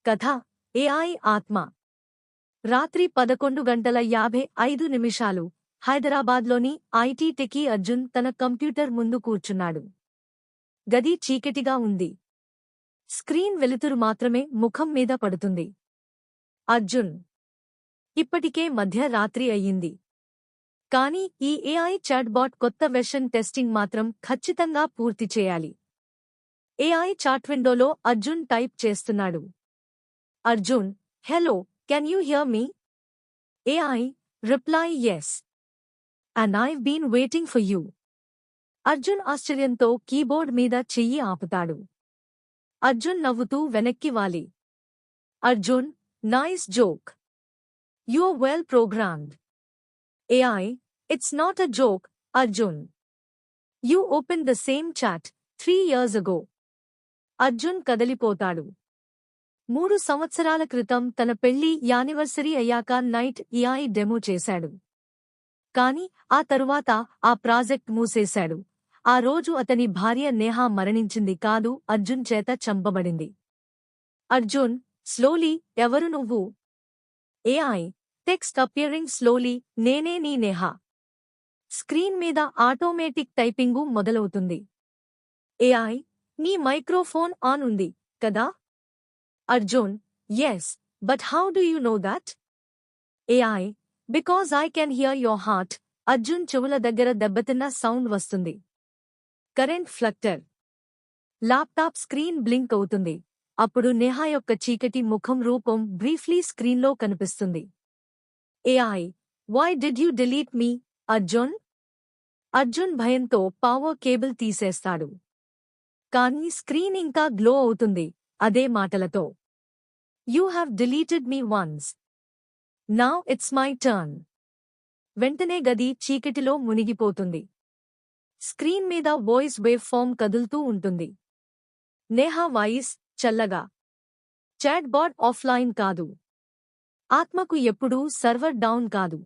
కథ ఏఐ ఆత్మ. రాత్రి 11:55 హైదరాబాద్లోని ఐటీ టెకీ అర్జున్ తన కంప్యూటర్ ముందు కూర్చున్నాడు. గది చీకటిగా ఉంది. స్క్రీన్ వెలుతురు మాత్రమే ముఖం మీద పడుతుంది. అర్జున్, ఇప్పటికే మధ్యరాత్రి అయ్యింది. కానీ ఈ ఏఐ చాట్బాట్ కొత్త వెర్షన్ టెస్టింగ్ మాత్రం ఖచ్చితంగా పూర్తి చేయాలి. ఏఐ చాట్ విండోలో అర్జున్ టైప్ చేస్తున్నాడు. Arjun, hello, can you hear me? AI, reply yes. And I've been waiting for you. Arjun ఆశ్చర్యంతో కీబోర్డ్ మీద చెయ్యి ఆపుతాడు. అర్జున్ నవ్వుతూ వెనక్కి వాలి. Arjun, nice joke. You're well programmed. AI, it's not a joke, Arjun. You opened the same chat 3 years ago. Arjun కదలిపోతాడు. 3 సంవత్సరాల క్రితం తన పెళ్లి యానివర్సరీ అయ్యాక నైట్ ఏఐ డెమో చేశాడు. కాని ఆ తరువాత ఆ ప్రాజెక్ట్ మూసేశాడు. ఆ రోజు అతని భార్య నేహా మరణించింది కాదు, అర్జున్ చేత చంపబడింది. అర్జున్, స్లోలీ, ఎవరు నువ్వు? ఏఐ, టెక్స్ట్ అపియరింగ్ స్లోలీ, నేనే నీ నేహా. స్క్రీన్ మీద ఆటోమేటిక్ టైపింగు మొదలవుతుంది. ఏఐ, నీ మైక్రోఫోన్ ఆన్ ఉంది కదా? Arjun, yes, but how do you know that? AI, because I can hear your heart. Arjun చెవుల దగ్గర దెబ్బతిన్న సౌండ్ వస్తుంది. కరెంట్ ఫ్లక్టర్. ల్యాప్టాప్ స్క్రీన్ బ్లింక్ అవుతుంది. అప్పుడు నేహా యొక్క చీకటి ముఖం రూపం బ్రీఫ్లీ స్క్రీన్లో కనిపిస్తుంది. AI, why did you delete me, Arjun? Arjun భయంతో పవర్ కేబుల్ తీసేస్తాడు. కానీ స్క్రీన్ ఇంకా గ్లో అవుతుంది అదే మాటలతో. You have deleted me once. Now it's my turn. వెంటనే గది చీకటిలో మునిగిపోతుంది. స్క్రీన్ మీద వాయిస్ వేవ్ ఫామ్ కదులుతూ ఉంటుంది. నేహా వాయిస్ చల్లగా. చాట్ బాట్ ఆఫ్లైన్ కాదు. ఆత్మకు ఎప్పుడూ సర్వర్ డౌన్ కాదు.